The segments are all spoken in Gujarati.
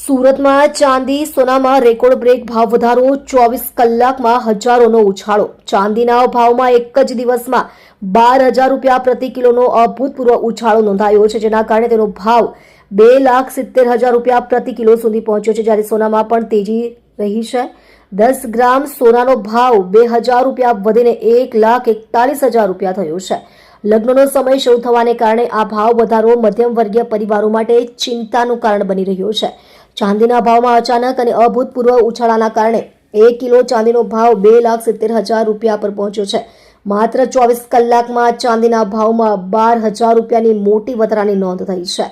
સુરતમાં ચાંદી સોનામાં રેકોર્ડ બ્રેક ભાવ વધારો 24 કલાકમાં હજારોનો ઉછાળો। ચાંદીના ભાવમાં એક જ દિવસમાં 12,000 રૂપિયા પ્રતિ કિલોનો અભૂતપૂર્વ ઉછાળો નોંધાયો છે, જેના કારણે તેનો ભાવ 2,70,000 રૂપિયા પ્રતિ કિલો સુધી પહોંચ્યો છે। જ્યારે સોનામાં પણ તેજી રહી છે। 10 ગ્રામ સોનાનો ભાવ 2,000 રૂપિયા વધીને 1,41,000 રૂપિયા થયો છે। લગ્નનો સમય શરૂ થવાને કારણે આ ભાવ વધારો મધ્યમ વર્ગીય પરિવારો માટે ચિંતાનું કારણ બની રહ્યો છે। ચાંદીના ભાવમાં અચાનક અને અભૂતપૂર્વ ઉછાળાના કારણે 1 કિલો ચાંદીનો ભાવ 2,70,000 રૂપિયા પર પહોંચ્યો છે। માત્ર 24 કલાકમાં ચાંદીના ભાવમાં 12,000 રૂપિયાની મોટી વધારાની નોંધ થઈ છે।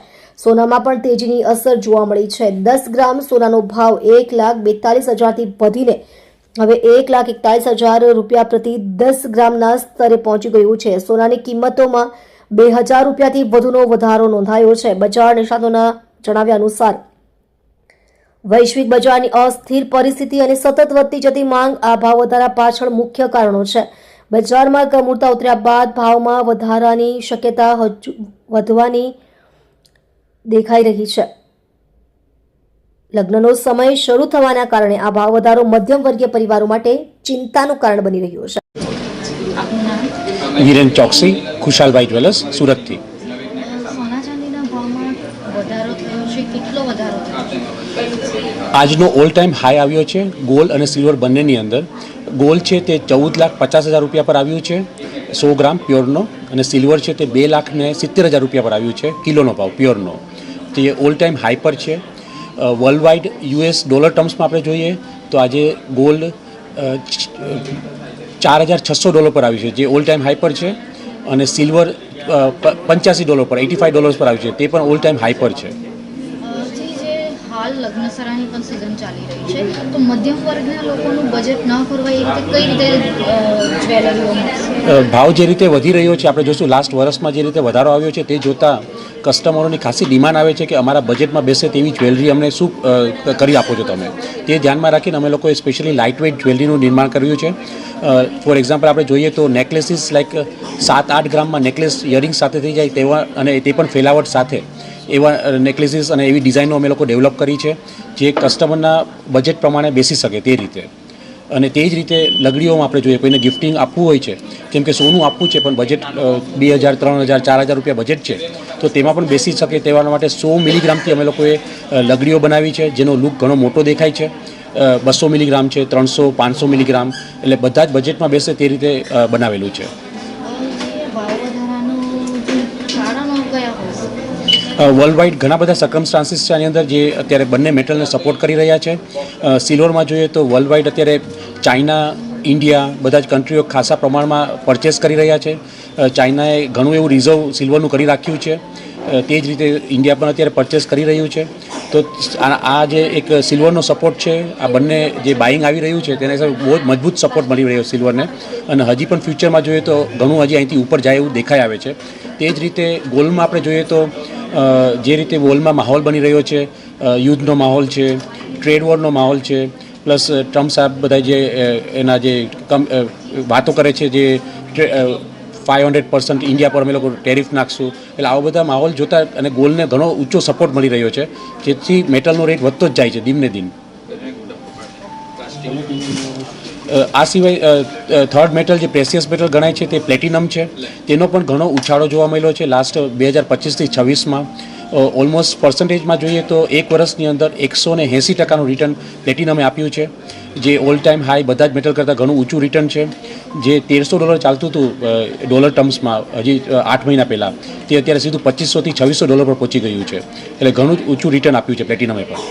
સોનામાં પણ તેજીની અસર જોવા મળી છે। 10 ગ્રામ સોનાનો ભાવ 1,42,000 થી વધીને હવે 1,41,000 રૂપિયા પ્રતિ 10 ગ્રામના સ્તરે પહોંચી ગયું છે। સોનાની કિંમતોમાં 2,000 રૂપિયાથી વધુનો વધારો નોંધાયો છે। બજાર નિષ્ણાતોના જણાવ્યા અનુસાર વૈશ્વિક બજારની અસ્થિર પરિસ્થિતિ અને સતત વધતી જતી માંગ આ ભાવ વધારા પાછળ મુખ્ય કારણો છે। બજારમાં કમૂરતા ઉતર્યા બાદ ભાવમાં વધારાની શક્યતા વધવાની દેખાઈ રહી છે। લગ્નનો સમય શરૂ થવાના કારણે આ ભાવ વધારો મધ્યમ વર્ગીય પરિવારો માટે ચિંતાનું કારણ બની રહ્યો છે। વીરેન ચોકસી, ખુશાલભાઈ જ્વેલર્સ, સુરતથી। સોના ચાંદીના ભાવમાં વધારો થયો છે, કેટલો વધારો થયો છે? આજનો ઓલ ટાઈમ હાઈ આવ્યો છે ગોલ્ડ અને સિલ્વર બંનેની અંદર। ગોલ્ડ છે તે 14,50,000 રૂપિયા પર આવ્યું છે 100 ગ્રામ પ્યોરનો, અને સિલ્વર છે તે 2,70,000 રૂપિયા પર આવ્યું છે કિલોનો ભાવ પ્યોરનો। તે ઓલ ટાઈમ હાઈ પર છે। વર્લ્ડ વાઇડ US ડોલર ટર્મ્સમાં આપણે જોઈએ તો આજે ગોલ્ડ $4,600 પર આવ્યું છે, જે ઓલ ટાઈમ હાઈ પર છે, અને સિલ્વર $85 પર $85 પર આવ્યું છે, તે પણ ઓલ ટાઈમ હાઈ પર છે। હાલ લગ્નસરાની પણ સિઝન ચાલી રહી છે, તો મધ્યમ વર્ગના લોકોનું બજેટ ન ભરવાય એ રીતે કઈ રીતે જ્વેલરીઓ મળશે? ભાવ જે રીતે વધી રહ્યો છે, આપણે જોશું લાસ્ટ વર્ષમાં જે રીતે વધારો આવ્યો છે તે જોતાં કસ્ટમરોની ખાસી ડિમાન્ડ આવે છે કે અમારા બજેટમાં બેસે તેવી જ્વેલરી અમને શું કરી આપો છો તમે। તે ધ્યાનમાં રાખીને અમે લોકોએ સ્પેશિયલી લાઇટ વેઇટ જ્વેલરીનું નિર્માણ કર્યું છે। ફોર એક્ઝામ્પલ આપણે જોઈએ તો નેકલેસીસ લાઇક 7-8 ગ્રામમાં નેકલેસ ઇયરિંગ સાથે થઈ જાય તેવા, અને તે પણ ફેલાવટ સાથે એવા નેકલેસીસ અને એવી ડિઝાઇનો અમે લોકો ડેવલપ કરી છે જે કસ્ટમરના બજેટ પ્રમાણે બેસી શકે તે રીતે। અને તે જ રીતે લગડીઓમાં આપણે જોઈએ કોઈને ગિફ્ટિંગ આપવું હોય છે, કેમ કે સોનું આપવું છે પણ બજેટ 2,000, 3,000, 4,000 રૂપિયા બજેટ છે, તો તેમાં પણ બેસી શકે તેવા માટે 100 મિલીગ્રામથી અમે લોકોએ લગડીઓ બનાવી છે, જેનો લુક ઘણો મોટો દેખાય છે। 200 મિલીગ્રામ છે, 300, 500 મિલીગ્રામ, એટલે બધા જ બજેટમાં બેસે તે રીતે બનાવેલું છે। વર્લ્ડ વાઇડ ઘણા બધા સર્કમસ્ટાન્સીસ છે આની અંદર જે અત્યારે બંને મેટલને સપોર્ટ કરી રહ્યા છે। સિલ્વરમાં જોઈએ તો વર્લ્ડ વાઇડ અત્યારે ચાઇના, ઇન્ડિયા બધા જ કન્ટ્રીઓ ખાસા પ્રમાણમાં પરચેસ કરી રહ્યા છે। ચાઇનાએ ઘણું એવું રિઝર્વ સિલ્વરનું કરી રાખ્યું છે, તે જ રીતે ઇન્ડિયા પણ અત્યારે પરચેસ કરી રહ્યું છે। તો આ જે એક સિલ્વરનો સપોર્ટ છે, આ બંને જે બાઇંગ આવી રહ્યું છે તેના હિસાબે બહુ જ મજબૂત સપોર્ટ મળી રહ્યો સિલ્વરને, અને હજી પણ ફ્યુચરમાં જોઈએ તો ઘણું હજી અહીંથી ઉપર જાય એવું દેખાઈ આવે છે। તે જ રીતે ગોલ્ડમાં આપણે જોઈએ તો જે રીતે વર્લ્ડમાં માહોલ બની રહ્યો છે, યુદ્ધનો માહોલ છે, ટ્રેડ વોરનો માહોલ છે, પ્લસ ટ્રમ્પ સાહેબ બધા જે એના જે વાતો કરે છે, જે 500% ઇન્ડિયા પર અમે લોકો ટેરિફ નાખશું, એટલે આવા બધા માહોલ જોતા અને ગોલ્ડને ઘણો ઊંચો સપોર્ટ મળી રહ્યો છે, જેથી મેટલનો રેટ વધતો જ જાય છે દિનને દિન। આ સિવાય થર્ડ મેટલ જે પ્રેસિયસ મેટલ ગણાય છે તે પ્લેટિનમ છે, તેનો પણ ઘણો ઉછાળો જોવા મળ્યો છે લાસ્ટ 2025થી 26માં। ઓલમોસ્ટ પર્સન્ટેજમાં જોઈએ તો એક વર્ષની અંદર 180% રિટર્ન પ્લેટિનમે આપ્યું છે, જે ઓલ ટાઈમ હાઈ બધા જ મેટલ કરતાં ઘણું ઊંચું રિટર્ન છે। જે $1,300 ચાલતું હતું ડોલર ટર્મ્સમાં હજી 8 મહિના પહેલાં, તે અત્યારે સીધું $2,500 થી $2,600 પર પહોંચી ગયું છે, એટલે ઘણું જ ઊંચું રિટર્ન આપ્યું છે પ્લેટિનમે પણ।